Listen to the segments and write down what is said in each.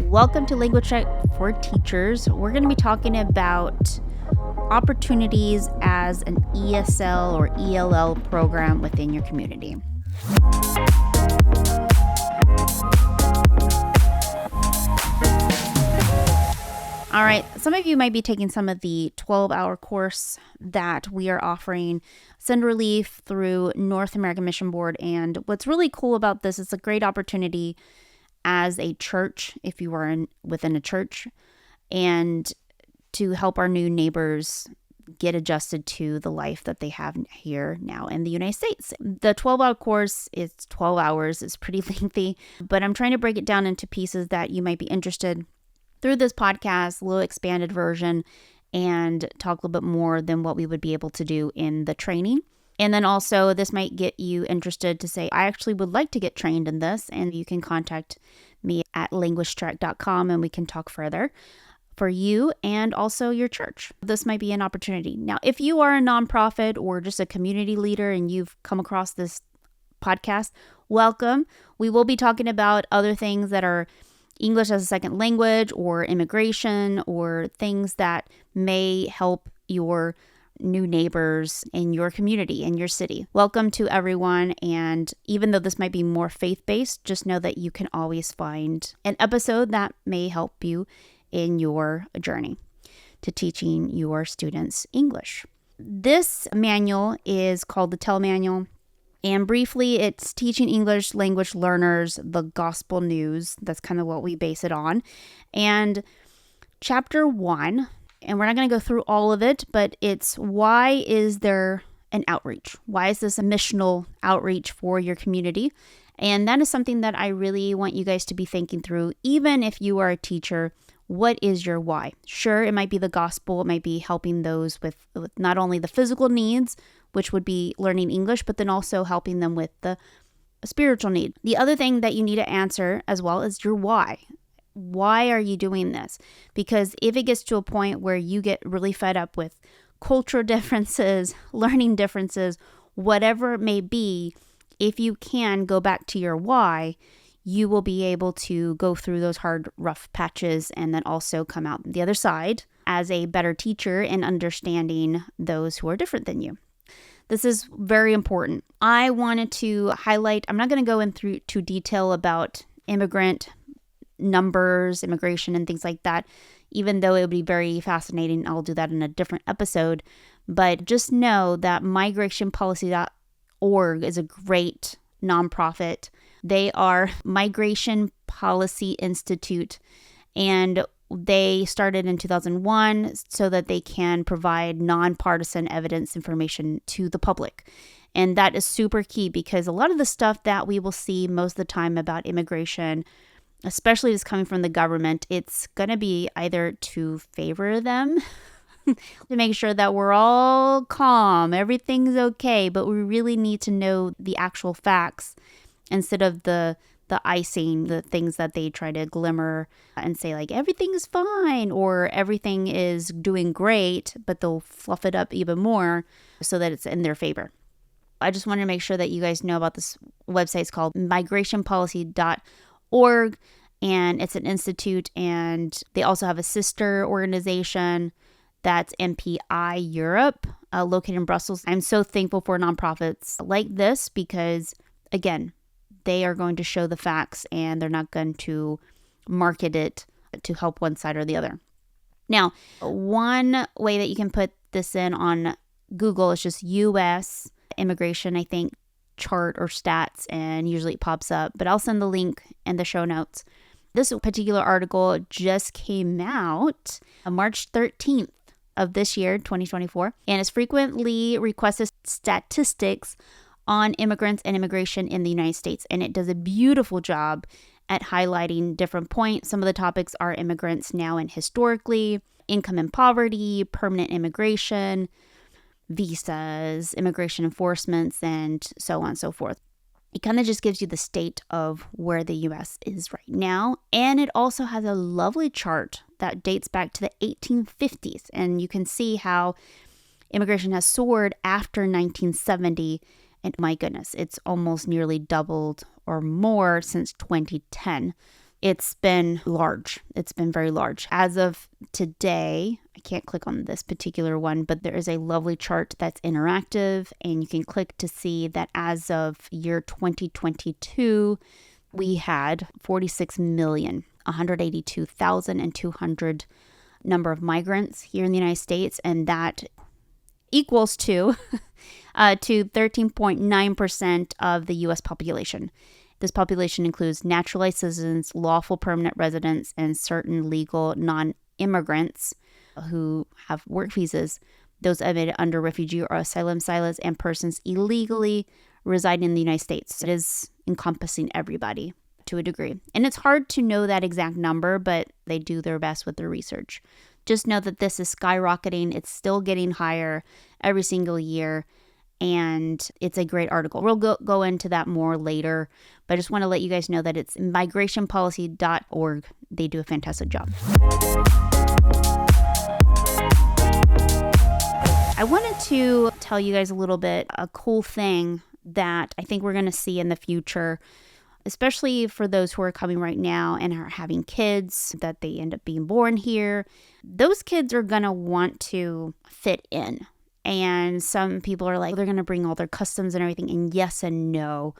Welcome to Language Track for Teachers. We're going to be talking about opportunities as an ESL or ELL program within your community. All right, some of you might be taking some of the 12-hour course that we are offering Send Relief through North American Mission Board. And what's really cool about this, it's a great opportunity as a church, if you are within a church, and to help our new neighbors get adjusted to the life that they have here now in the United States. The 12-hour course is 12 hours. It's pretty lengthy, but I'm trying to break it down into pieces that you might be interested through this podcast, a little expanded version, and talk a little bit more than what we would be able to do in the training. And then also this might get you interested to say, I actually would like to get trained in this, and you can contact me at languagetrack.com and we can talk further for you and also your church. This might be an opportunity. Now, if you are a nonprofit or just a community leader and you've come across this podcast, welcome. We will be talking about other things that are English as a second language or immigration or things that may help your new neighbors in your community, in your city. Welcome to everyone. And even though this might be more faith-based, just know that you can always find an episode that may help you in your journey to teaching your students English. This manual is called the TELL Manual. And briefly, it's teaching English language learners the gospel news. That's kind of what we base it on. And chapter 1, and we're not going to go through all of it, but it's why is there an outreach? Why is this a missional outreach for your community? And that is something that I really want you guys to be thinking through. Even if you are a teacher, what is your why? Sure, it might be the gospel. It might be helping those with not only the physical needs, which would be learning English, but then also helping them with the spiritual need. The other thing that you need to answer as well is your why. Why are you doing this? Because if it gets to a point where you get really fed up with cultural differences, learning differences, whatever it may be, if you can go back to your why, you will be able to go through those hard, rough patches and then also come out the other side as a better teacher in understanding those who are different than you. This is very important. I wanted to highlight, I'm not going to go into detail about immigrant numbers, immigration, and things like that, even though it would be very fascinating. I'll do that in a different episode. But just know that migrationpolicy.org is a great nonprofit. They are Migration Policy Institute, and they started in 2001 so that they can provide nonpartisan evidence information to the public. And that is super key because a lot of the stuff that we will see most of the time about immigration, especially if it's coming from the government, it's going to be either to favor them, to make sure that we're all calm, everything's okay, but we really need to know the actual facts instead of the icing, the things that they try to glimmer and say like everything's fine or everything is doing great, but they'll fluff it up even more so that it's in their favor. I just wanted to make sure that you guys know about this website. It's called migrationpolicy.org, and it's an institute, and they also have a sister organization that's MPI Europe, located in Brussels. I'm so thankful for nonprofits like this because, again, they are going to show the facts and they're not going to market it to help one side or the other. Now, one way that you can put this in on Google is just U.S. immigration, I think, chart or stats, and usually it pops up. But I'll send the link in the show notes. This particular article just came out on March 13th of this year, 2024, and it's frequently requested statistics on immigrants and immigration in the United States. And it does a beautiful job at highlighting different points. Some of the topics are immigrants now and historically, income and poverty, permanent immigration, visas, immigration enforcements, and so on and so forth. It kind of just gives you the state of where the U.S. is right now. And it also has a lovely chart that dates back to the 1850s. And you can see how immigration has soared after 1970. And my goodness, it's almost nearly doubled or more since 2010. it's been large. It's been very large. As of today, I can't click on this particular one, but there is a lovely chart that's interactive, and you can click to see that as of year 2022, we had 46,182,200 number of migrants here in the United States, and that equals to 13.9% of the U.S. population. This population includes naturalized citizens, lawful permanent residents, and certain legal non-immigrants who have work visas, those admitted under refugee or asylum status, and persons illegally residing in the United States. It is encompassing everybody to a degree. And it's hard to know that exact number, but they do their best with their research. Just know that this is skyrocketing. It's still getting higher every single year. And it's a great article. We'll go into that more later, but I just want to let you guys know that it's migrationpolicy.org. They do a fantastic job. I wanted to tell you guys a little bit, a cool thing that I think we're going to see in the future, especially for those who are coming right now and are having kids that they end up being born here. Those kids are going to want to fit in. And some people are like, they're going to bring all their customs and everything. And yes and no.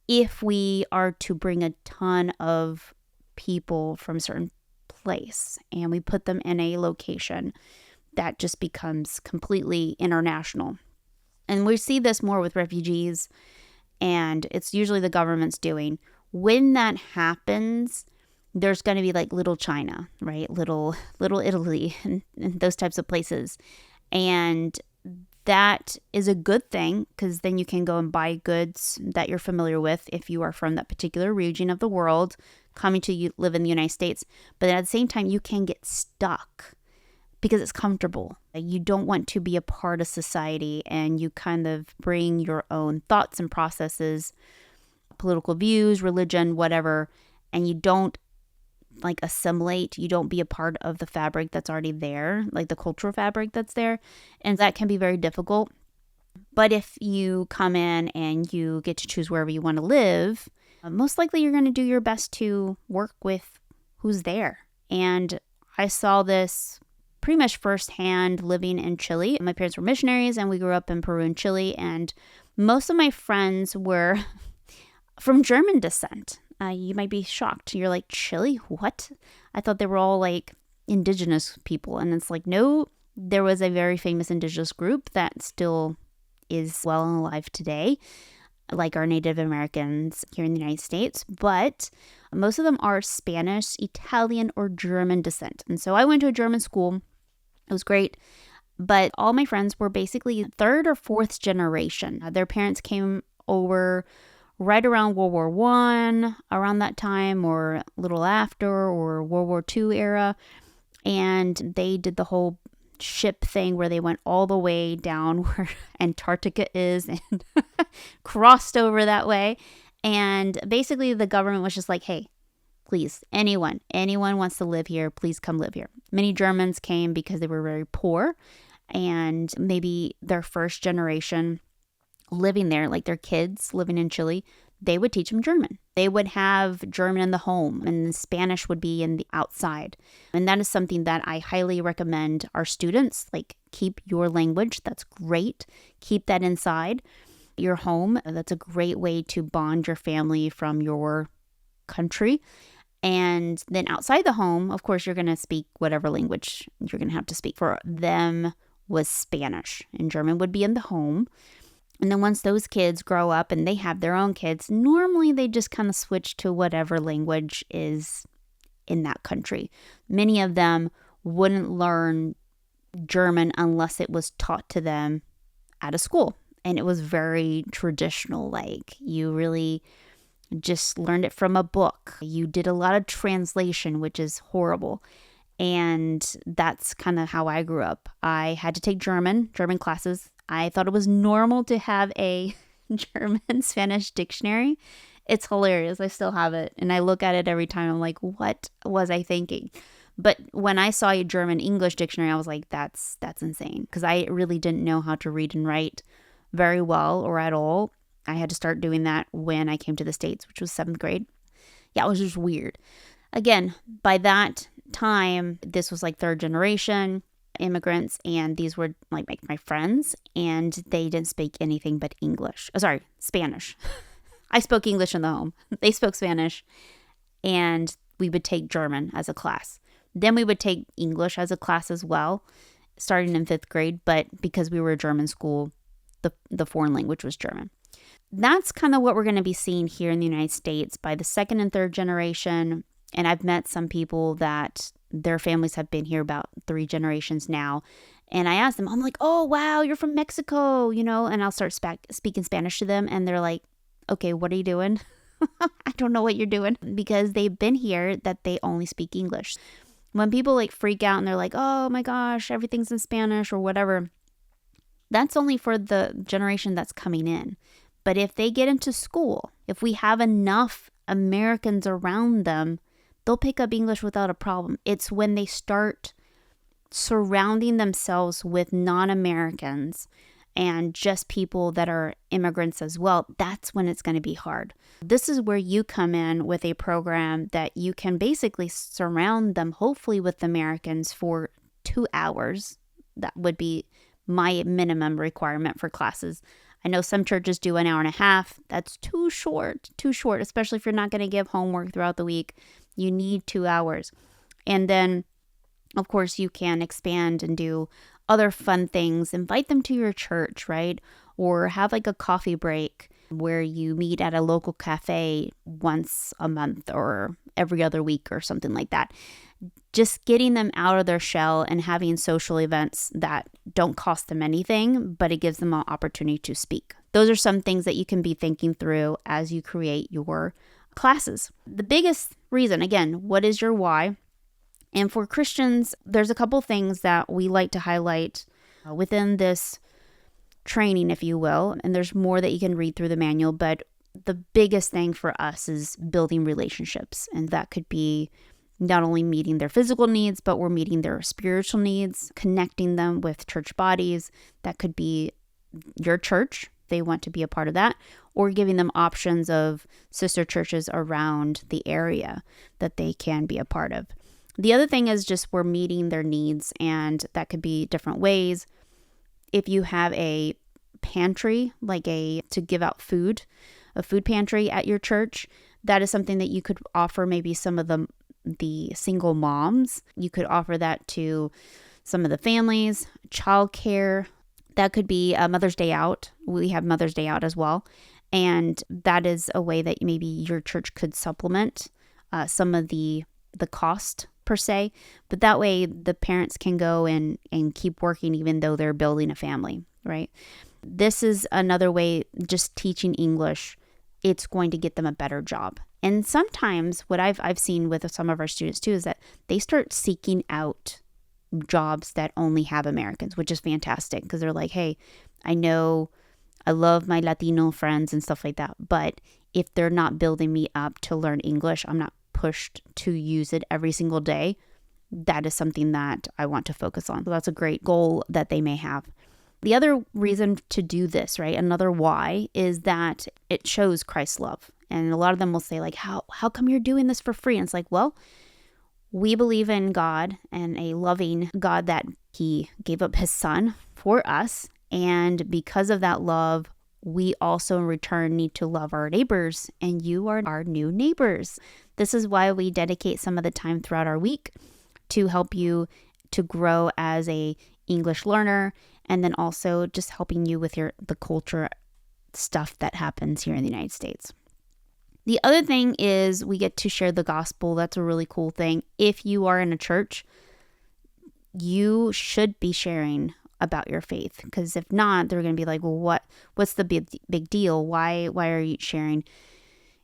If we are to bring a ton of people from a certain place and we put them in a location, that just becomes completely international. And we see this more with refugees, and it's usually the government's doing. When that happens, there's going to be like little China, right? Little Italy and those types of places. And that is a good thing, because then you can go and buy goods that you're familiar with if you are from that particular region of the world coming to live in the United States. But at the same time, you can get stuck because it's comfortable. You don't want to be a part of society, and you kind of bring your own thoughts and processes, political views, religion, whatever, and you don't like assimilate. You don't be a part of the fabric that's already there, like the cultural fabric that's there. And that can be very difficult. But if you come in and you get to choose wherever you want to live, most likely you're going to do your best to work with who's there. And I saw this pretty much firsthand living in Chile. My parents were missionaries, and we grew up in Peru and Chile. And most of my friends were from German descent. You might be shocked. You're like, Chile? What? I thought they were all like indigenous people. And it's like, no, there was a very famous indigenous group that still is well and alive today, like our Native Americans here in the United States. But most of them are Spanish, Italian, or German descent. And so I went to a German school. It was great. But all my friends were basically third or fourth generation. Their parents came over right around World War I, around that time, or a little after, or World War II era. And they did the whole ship thing where they went all the way down where Antarctica is and crossed over that way. And basically the government was just like, hey, please, anyone wants to live here, please come live here. Many Germans came because they were very poor, and maybe their first generation living there, like their kids living in Chile, they would teach them German. They would have German in the home, and Spanish would be in the outside. And that is something that I highly recommend our students, like, keep your language. That's great. Keep that inside your home. That's a great way to bond your family from your country. And then outside the home, of course, you're going to speak whatever language you're going to have to speak. For them was Spanish, and German would be in the home. And then once those kids grow up and they have their own kids, normally they just kind of switch to whatever language is in that country. Many of them wouldn't learn German unless it was taught to them at a school. And it was very traditional, like you really just learned it from a book. You did a lot of translation, which is horrible. And that's kind of how I grew up. I had to take German classes. I thought it was normal to have a German-Spanish dictionary. It's hilarious. I still have it. And I look at it every time. I'm like, what was I thinking? But when I saw a German-English dictionary, I was like, that's insane. Because I really didn't know how to read and write very well or at all. I had to start doing that when I came to the States, which was 7th grade. Yeah, it was just weird. Again, by that time, this was like third generation immigrants, and these were like my friends, and they didn't speak anything but English. Oh, sorry, Spanish. I spoke English in the home. They spoke Spanish, and we would take German as a class. Then we would take English as a class as well, starting in 5th grade, but because we were a German school, the foreign language was German. That's kind of what we're going to be seeing here in the United States by the second and third generation. And I've met some people that their families have been here about 3 generations now. And I asked them, I'm like, oh, wow, you're from Mexico, and I'll start speaking Spanish to them. And they're like, okay, what are you doing? I don't know what you're doing, because they've been here that they only speak English. When people like freak out and they're like, oh my gosh, everything's in Spanish or whatever, that's only for the generation that's coming in. But if they get into school, if we have enough Americans around them, they'll pick up English without a problem. It's when they start surrounding themselves with non-Americans and just people that are immigrants as well, that's when it's going to be hard. This is where you come in with a program that you can basically surround them, hopefully with Americans, for 2 hours. That would be my minimum requirement for classes. I know some churches do 1.5 hours. That's too short, especially if you're not going to give homework throughout the week. You need 2 hours. And then, of course, you can expand and do other fun things. Invite them to your church, right? Or have like a coffee break where you meet at a local cafe once a month or every other week or something like that. Just getting them out of their shell and having social events that don't cost them anything, but it gives them an opportunity to speak. Those are some things that you can be thinking through as you create your classes. The biggest reason, again, what is your why? And for Christians, there's a couple things that we like to highlight within this training, if you will. And there's more that you can read through the manual, but the biggest thing for us is building relationships. And that could be not only meeting their physical needs, but we're meeting their spiritual needs, connecting them with church bodies. That could be your church. They want to be a part of that, or giving them options of sister churches around the area that they can be a part of. The other thing is just we're meeting their needs, and that could be different ways. If you have a pantry, to give out food, a food pantry at your church, that is something that you could offer maybe some of the single moms. You could offer that to some of the families, childcare. That could be a Mother's Day out. We have Mother's Day out as well. And that is a way that maybe your church could supplement some of the cost per se. But that way the parents can go and keep working even though they're building a family, right? This is another way, just teaching English, it's going to get them a better job. And sometimes what I've seen with some of our students too is that they start seeking out jobs that only have Americans, which is fantastic, because they're like, hey, I know I love my Latino friends and stuff like that, but if they're not building me up to learn English, I'm not pushed to use it every single day. That is something that I want to focus on. So that's a great goal that they may have. The other reason to do this, right, another why, is that it shows Christ's love. And a lot of them will say, like, how come you're doing this for free? And it's like, well, we believe in God, and a loving God, that he gave up his son for us. And because of that love, we also in return need to love our neighbors, and you are our new neighbors. This is why we dedicate some of the time throughout our week to help you to grow as a English learner, and then also just helping you with the culture stuff that happens here in the United States. The other thing is we get to share the gospel. That's a really cool thing. If you are in a church, you should be sharing about your faith, because if not, they're going to be like, well, what's the big deal? Why are you sharing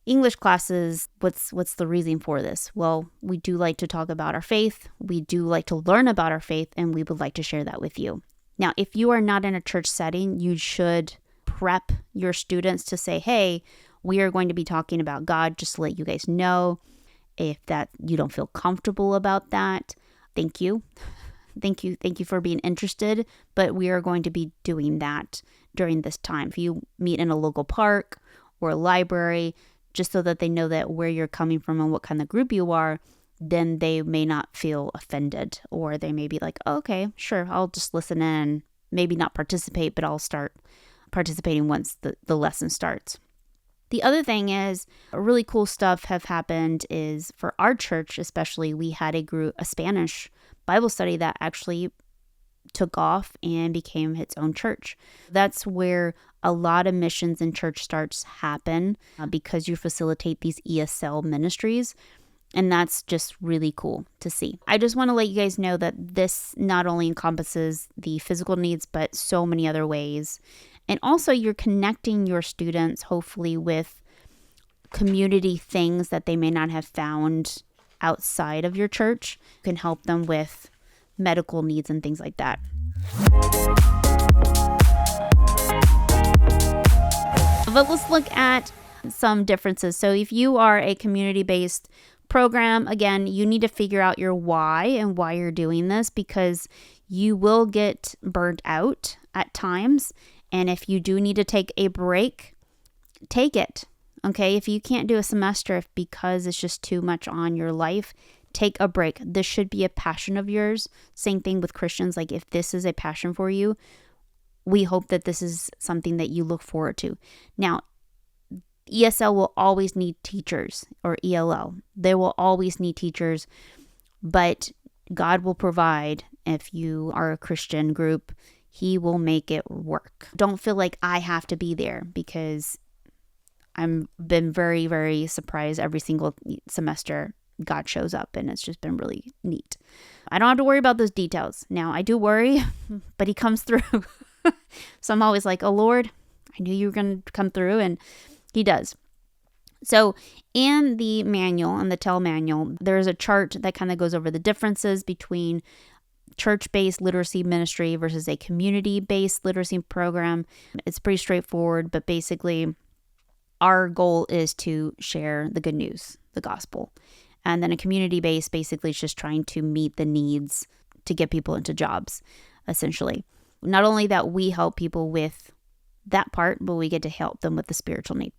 English classes? What's the reason for this? Well, we do like to talk about our faith. We do like to learn about our faith, and we would like to share that with you. Now, if you are not in a church setting, you should prep your students to say, hey, we are going to be talking about God, just to let you guys know. If that you don't feel comfortable about that, thank you. Thank you for being interested, but we are going to be doing that during this time. If you meet in a local park or a library, just so that they know that where you're coming from and what kind of group you are, then they may not feel offended, or they may be like, oh, okay, sure, I'll just listen in, maybe not participate, but I'll start participating once the lesson starts. The other thing is, really cool stuff have happened is for our church, especially, we had a Spanish Bible study that actually took off and became its own church. That's where a lot of missions and church starts happen because you facilitate these ESL ministries. And that's just really cool to see. I just want to let you guys know that this not only encompasses the physical needs, but so many other ways. And also you're connecting your students, hopefully, with community things that they may not have found outside of your church. You can help them with medical needs and things like that. But let's look at some differences. So if you are a community-based program, again, you need to figure out your why and why you're doing this, because you will get burnt out at times. And if you do need to take a break, take it. Okay, if you can't do a semester because it's just too much on your life, take a break. This should be a passion of yours. Same thing with Christians. Like, if this is a passion for you, we hope that this is something that you look forward to. Now, ESL will always need teachers, or ELL. They will always need teachers, but God will provide. If you are a Christian group, He will make it work. Don't feel like I have to be there, because I've been very, very surprised every single semester God shows up, and it's just been really neat. I don't have to worry about those details. Now, I do worry, but He comes through. So I'm always like, oh Lord, I knew you were going to come through, and He does. So in the manual, in the TEL manual, there's a chart that kind of goes over the differences between church-based literacy ministry versus a community-based literacy program. It's pretty straightforward, but basically our goal is to share the good news, the gospel. And then a community-based basically is just trying to meet the needs to get people into jobs, essentially. Not only that we help people with that part, but we get to help them with the spiritual need.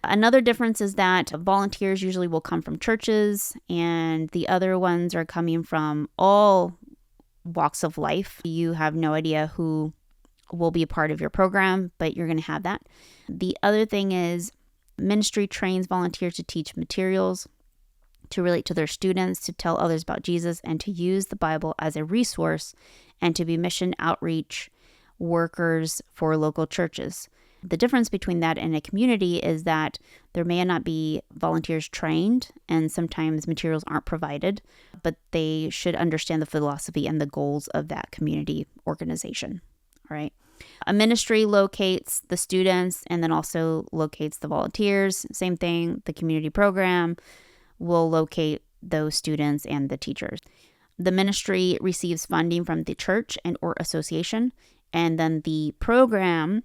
Another difference is that volunteers usually will come from churches, and the other ones are coming from all walks of life. You have no idea who will be a part of your program, but you're going to have that. The other thing is ministry trains volunteers to teach materials, to relate to their students, to tell others about Jesus, and to use the Bible as a resource, and to be mission outreach workers for local churches. The difference between that and a community is that there may not be volunteers trained, and sometimes materials aren't provided, but they should understand the philosophy and the goals of that community organization. All right. A ministry locates the students and then also locates the volunteers. Same thing, the community program will locate those students and the teachers. The ministry receives funding from the church and or association, and then the program,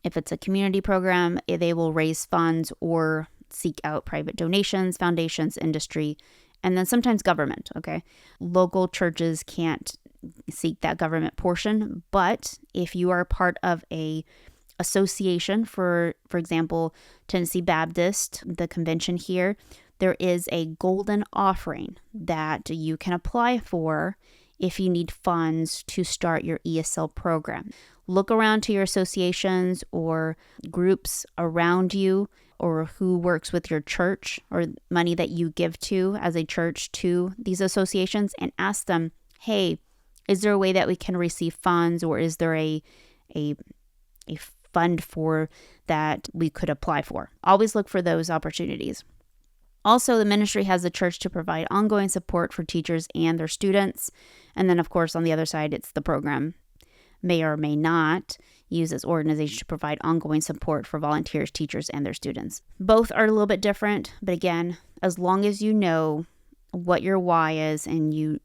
if it's a community program, they will raise funds or seek out private donations, foundations, industry, and then sometimes government, okay? Local churches can't seek that government portion, but if you are part of a association, for example, Tennessee Baptist, the convention here, there is a golden offering that you can apply for if you need funds to start your ESL program. Look around to your associations or groups around you, or who works with your church, or money that you give to as a church to these associations, and ask them, hey, is there a way that we can receive funds, or is there a fund for that we could apply for? Always look for those opportunities. Also, the ministry has the church to provide ongoing support for teachers and their students. And then, of course, on the other side, it's the program may or may not use its organization to provide ongoing support for volunteers, teachers, and their students. Both are a little bit different, but again, as long as you know what your why is and you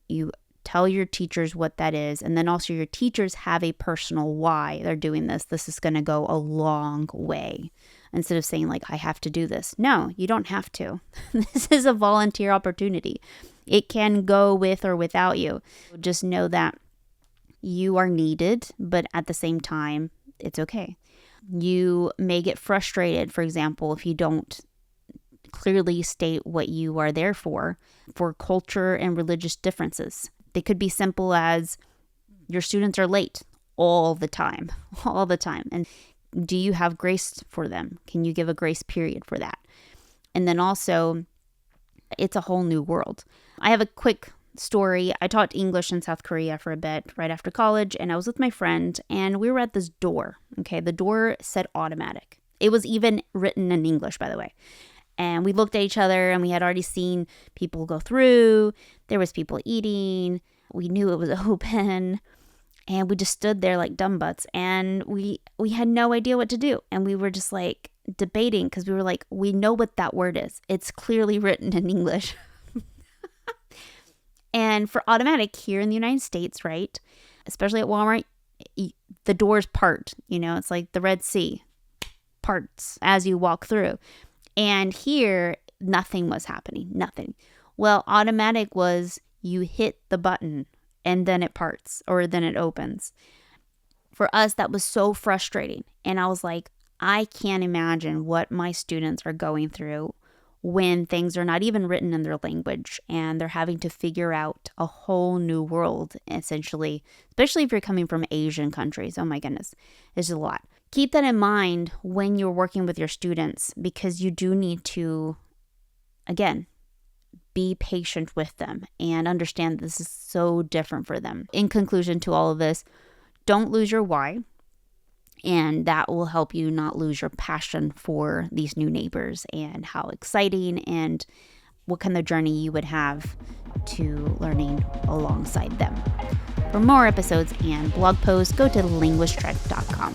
tell your teachers what that is, and then also your teachers have a personal why they're doing this is going to go a long way. Instead of saying like, I have to do this. No, you don't have to. This is a volunteer opportunity. It can go with or without you. Just know that you are needed, but at the same time, it's okay. You may get frustrated, for example, if you don't clearly state what you are there for culture and religious differences. They could be simple as your students are late all the time, all the time. And do you have grace for them? Can you give a grace period for that? And then also, it's a whole new world. I have a quick story. I taught English in South Korea for a bit right after college, and I was with my friend, and we were at this door. Okay, the door said automatic. It was even written in English, by the way. And we looked at each other, and we had already seen people go through. There was people eating. We knew it was open. And we just stood there like dumb butts. And we had no idea what to do. And we were just like debating because we were like, we know what that word is. It's clearly written in English. And for automatic here in the United States, right, especially at Walmart, the doors part. It's like the Red Sea parts as you walk through. And here, nothing was happening, nothing. Well, automatic was you hit the button and then it parts or then it opens. For us, that was so frustrating. And I was like, I can't imagine what my students are going through when things are not even written in their language and they're having to figure out a whole new world, essentially, especially if you're coming from Asian countries. Oh my goodness, it's a lot. Keep that in mind when you're working with your students, because you do need to, again, be patient with them and understand this is so different for them. In conclusion to all of this, don't lose your why, and that will help you not lose your passion for these new neighbors and how exciting and what kind of journey you would have to learning alongside them. For more episodes and blog posts, go to linguisttrek.com.